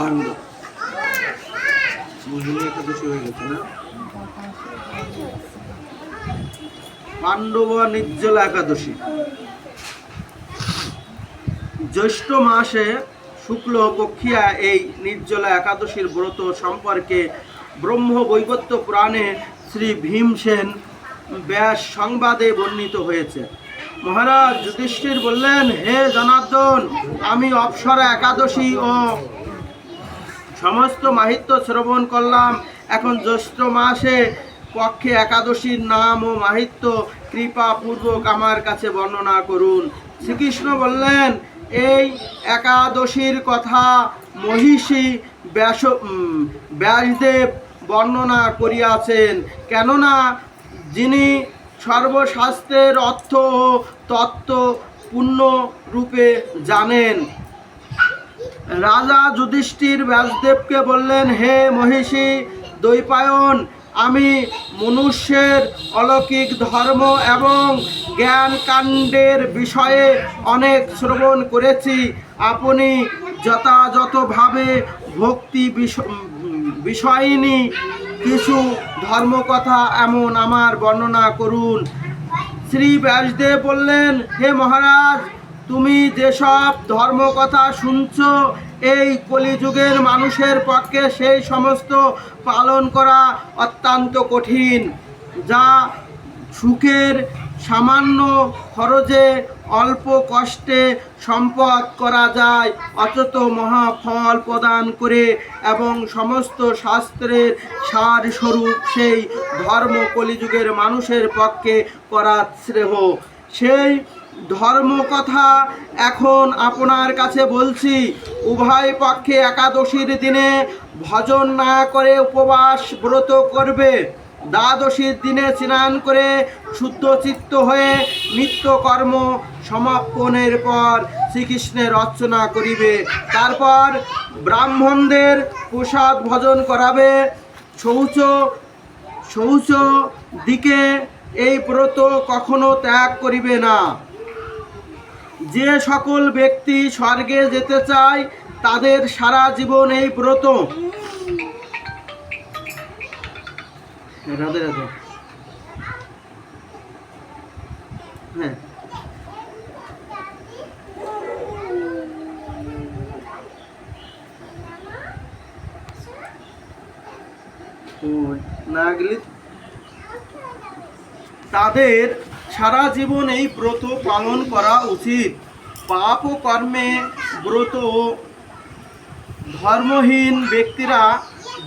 পাণ্ডব মোহিনী একাদশী হয়ে গেছে না? পাণ্ডব নির্জলা একাদশী জ্যৈষ্ঠ মাসে শুক্ল পক্ষিয়া এই নির্জলা একাদশীর ব্রত সম্পর্কে ব্রহ্ম বৈবর্ত পুরাণে শ্রী ভীমসেন ব্যাস সংবাদে বর্ণিত হয়েছে। মহারাজ যুধিষ্ঠির বললেন, হে জনার্দন, আমি অপ্সরা একাদশী ও সমস্ত মাহাত্ম্য শ্রবণ করলাম। এখন জ্যৈষ্ঠ মাসে পক্ষে একাদশীর নাম ও মাহাত্ম্য কৃপাপূর্বক আমার কাছে বর্ণনা করুন। শ্রীকৃষ্ণ বললেন, এই একাদশীর কথা মহিষী ব্যাসদেব বর্ণনা করিয়াছেন, কেননা যিনি সর্বশাস্ত্রের অর্থ ও তত্ত্ব পূর্ণ রূপে জানেন। রাজা যুধিষ্ঠির ব্যাসদেবকে বললেন, হে মহিষী দ্বৈপায়ন, আমি মনুষ্যের অলৌকিক ধর্ম এবং জ্ঞান কাণ্ডের বিষয়ে অনেক শ্রবণ করেছি। আপনি যথাযথভাবে ভক্তি বিষয়িনী কিছু ধর্মকথা এমন আমার বর্ণনা করুন। শ্রী ব্যাসদেব বললেন, হে মহারাজ, তুমি যেসব ধর্মকথা শুনছ, এই কলিযুগের মানুষের পক্ষে সেই সমস্ত পালন করা অত্যন্ত কঠিন, যা সুখের সামান্য খরচে অল্প কষ্টে সম্পদ করা যায়, অথচ মহাফল প্রদান করে এবং সমস্ত শাস্ত্রের সারস্বরূপ সেই ধর্ম কলিযুগের মানুষের পক্ষে করা শ্রেয়। সেই ধর্মকথা এখন আপনার কাছে বলছি। উভয় পক্ষে একাদশীর দিনে ভজন না করে উপবাস ব্রত করবে। দ্বাদশীর দিনে স্নান করে শুদ্ধ চিত্ত হয়ে নিত্যকর্ম সমাপনের পর শ্রীকৃষ্ণের অর্চনা করিবে। তারপর ব্রাহ্মণদের প্রসাদ ভোজন করাবে। শৌচ দিকে এই ব্রত কখনো ত্যাগ করিবে না। যে সকল ব্যক্তি স্বর্গে যেতে চায়, তাদের সারা জীবন এই ব্রত। রাধে রাধে। হ্যাঁ, না গেলে তাদের সারা জীবন এই ব্রত পালন করা উচিত। পাপ ও কর্মে ব্রত ধর্মহীন ব্যক্তিরা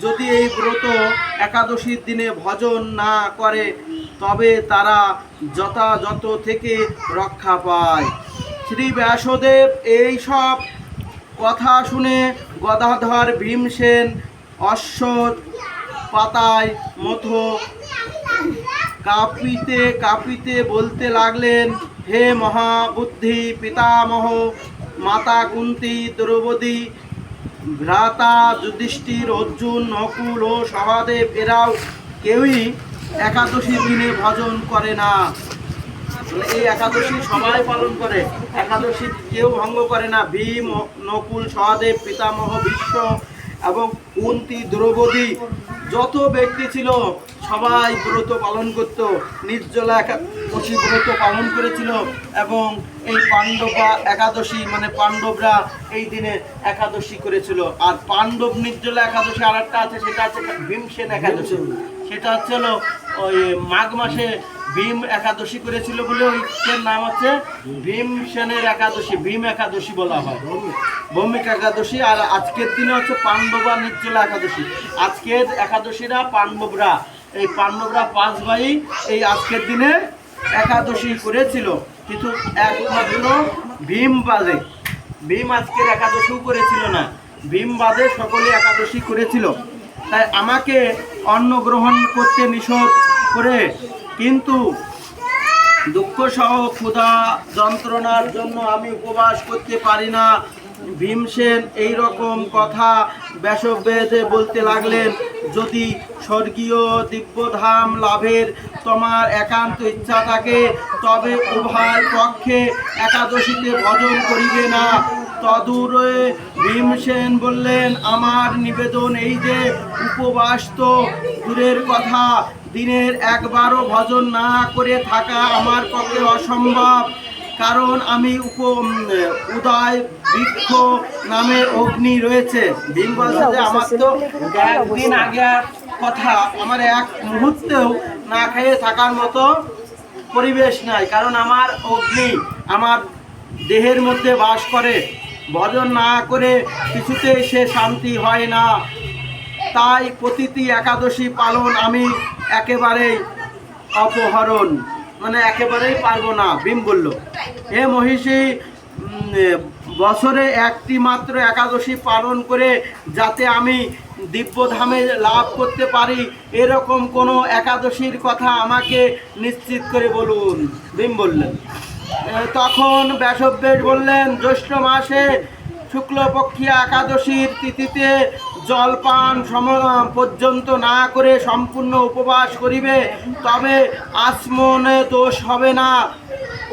যদি এই ব্রত একাদশীর দিনে ভজন না করে, তবে তারা যথাযথ থেকে রক্ষা পায়। শ্রী ব্যাসদেব এই সব কথা শুনে গদাধর ভীমসেন অশ্ব পাতায় মতো কাঁপিতে কাঁপিতে বলতে লাগলেন, হে মহাবুদ্ধি পিতামহ, মাতা কুন্তী, দ্রৌপদী, ভ্রাতা যুধিষ্ঠির, অর্জুন, নকুল ও সহদেব, এরাও কেউই একাদশীর দিনে ভজন করে না। এই একাদশী সবাই পালন করে, একাদশী কেউ ভঙ্গ করে না। ভীম, নকুল, সহদেব, পিতামহ ভীষ্ম এবং কুন্তী, দ্রৌপদী যত ব্যক্তি ছিল সবাই ব্রত পালন করত, নির্জলা একাদশী ব্রত পালন করেছিল। এবং এই পাণ্ডবা একাদশী মানে পাণ্ডবরা এই দিনে একাদশী করেছিল। আর পাণ্ডব নির্জলা একাদশী আর একটা আছে, সেটা হচ্ছে ভীমসেন একাদশী। সেটা হচ্ছে হলো ওই মাঘ মাসে ভীম একাদশী করেছিল বলে ওইটার নাম হচ্ছে ভীমসেনের একাদশী, ভীম একাদশী বলা হয়, ভৌমিক একাদশী। আর আজকের দিনে হচ্ছে পাণ্ডবা নির্জলা একাদশী। আজকের একাদশীরা পাণ্ডবরা, এই পাণ্ডবরা 5 ভাই এই আজকের দিনে একাদশী করেছিল। কিন্তু একমাত্র ভীম বাদে, ভীম আজকের একাদশীও করেছিল না, ভীম বাদে সকলে একাদশী করেছিল। তাই আমাকে অন্ন গ্রহণ করতে নিষেধ করে, কিন্তু দুঃখ সহ ক্ষুধা যন্ত্রণার জন্য আমি উপবাস করতে পারি না। ভীমসেন এই রকম কথা ব্যাসবেদে বলতে লাগলেন, যদি স্বর্গীয় দিব্যধাম লাভের তোমার একান্ত ইচ্ছা থাকে, তবে উভয় পক্ষে একাদশীতে ভজন করিবে না। তদূরে ভীমসেন বললেন, আমার নিবেদন এই যে উপবাস তো দূরের কথা, দিনের একবারও ভজন না করে থাকা আমার পক্ষে অসম্ভব, কারণ আমি উদয় বৃক্ষ নামে অগ্নি রয়েছে। ভীম বলছে যে আমার তো একদিন আগের কথা, আমার এক মুহূর্তেও না খেয়ে থাকার মতো পরিবেশ নাই, কারণ আমার অগ্নি আমার দেহের মধ্যে বাস করে, ভজন না করে কিছুতেই সে শান্তি হয় না। তাই প্রতিটি একাদশী পালন আমি একেবারেই অপহরণ, মানে একেবারেই পারবো না। ভীম বলল, হে মহিষী, বছরে একটি মাত্র একাদশী পালন করে যাতে আমি দিব্যধামে লাভ করতে পারি, এরকম কোনো একাদশীর কথা আমাকে নিশ্চিত করে বলুন। ভীম বললেন। তখন ব্যাসব্যাস বললেন, জ্যৈষ্ঠ মাসে শুক্লপক্ষিয়া একাদশীর তিথিতে জলপান পর্যন্ত না করে সম্পূর্ণ উপবাস করিবে, তবে আচমনে দোষ হবে না।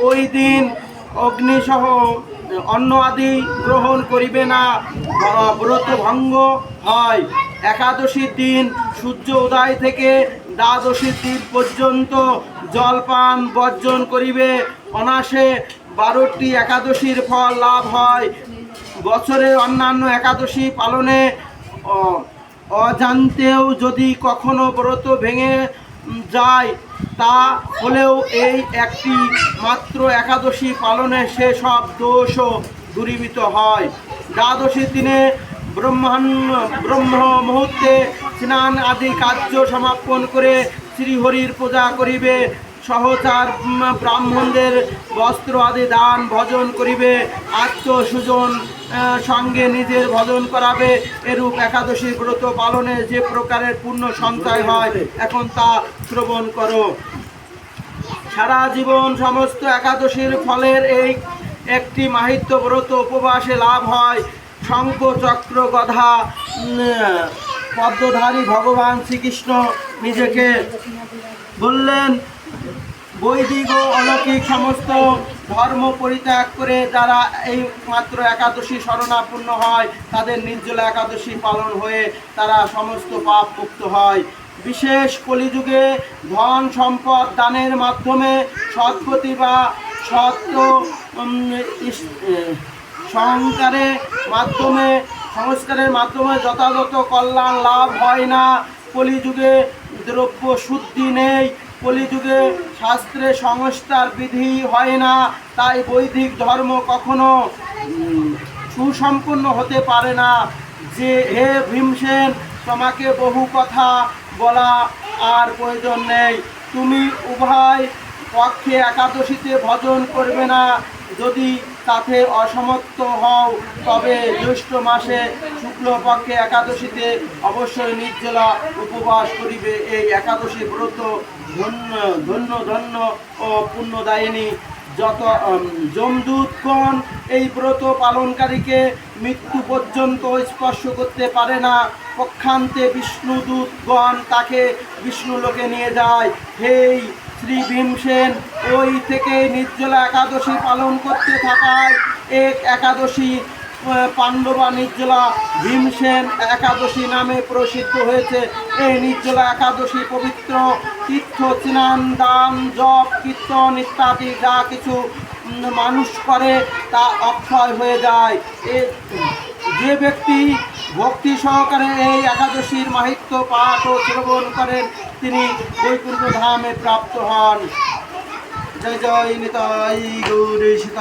ওই দিন অগ্নিসহ অন্ন আদি গ্রহণ করিবে না, ব্রত ভঙ্গ হয়। একাদশীর দিন সূর্য উদয় থেকে দ্বাদশীর দিন পর্যন্ত জলপান বর্জন করিবে, অনায়াসে 12টি একাদশীর ফল লাভ হয়। বছরের অন্যান্য একাদশী পালনে অজান্তেও যদি কখনো ব্রত ভেঙে যায়, তা হলেও এই একটি মাত্র একাদশী পালনে সেসব দোষও দূরীভূত হয়। দ্বাদশীর দিনে ব্রহ্ম মুহূর্তে স্নান আদি কার্য সমাপন করে শ্রীহরির পূজা করিবে, সহচার ব্রাহ্মণদের বস্ত্র আদি দান ভজন করিবে, আত্মসুজন সঙ্গে নিজের ভজন করাবে। এরূপ একাদশী ব্রত পালনে যে প্রকারের পুণ্য সঞ্চয় হয়, এখন তা শ্রবণ করো। সারা জীবন সমস্ত একাদশীর ফলের এই একটি মাহিত্য ব্রত উপবাসে লাভ হয়। শঙ্খ চক্র গদা পদ্মধারী ভগবান শ্রীকৃষ্ণ নিজেকে বললেন, বৈদিক ও অলৌকিক সমস্ত ধর্ম পরিত্যাগ করে যারা এই মাত্র একাদশী শরণাপন্ন হয়, তাদের নির্জলা একাদশী পালন হয়ে তারা সমস্ত পাপ মুক্ত হয়। বিশেষ কলিযুগে ধন সম্পদ দানের মাধ্যমে সদ্গতি বা সত্য সংস্কারের মাধ্যমে যথাযথ কল্যাণ লাভ হয় না। কলিযুগে দ্রব্য শুদ্ধি নেই, কলিযুগে শাস্ত্রে সংস্কার বিধি হয় না, তাই বৈদিক ধর্ম কখনো সুসম্পন্ন হতে পারে না। যে হে ভীমসেন, তোমাকে বহু কথা বলা আর প্রয়োজন নেই। তুমি উভয় পক্ষে একাদশীতে ভজন করবে না। যদি তাতে অসমর্থ হও, তবে জ্যৈষ্ঠ মাসে শুক্লপক্ষে একাদশীতে অবশ্যই নির্জলা উপবাস করিবে। এই একাদশী ব্রত ধন্য ধন্য ও পুণ্যদায়িনী। যত যমদূতগণ এই ব্রত পালনকারীকে মৃত্যু পর্যন্ত স্পর্শ করতে পারে না। পক্ষান্তে বিষ্ণুদূতগণ তাকে বিষ্ণুলোকে নিয়ে যায়। হেই শ্রী ভীমসেন, ওই থেকে নির্জলা একাদশী পালন করতে থাকায় এক একাদশী পাণ্ডবা নির্জলা ভীমসেন একাদশী নামে প্রসিদ্ধ হয়েছে। এই নির্জলা একাদশী পবিত্র তীর্থ, স্নান, দান, জপ, কীর্তন ইত্যাদি যা কিছু মানুষ করে তা অক্ষয় হয়ে যায়। যে ব্যক্তি ভক্তি সহকারে এই একাদশীর মাহাত্ম্য পাঠ ও শ্রবণ করেন, তিনি বৈকুণ্ঠ ধামে প্রাপ্ত হন। জয় জয় নিতাই গৌরী সীতা।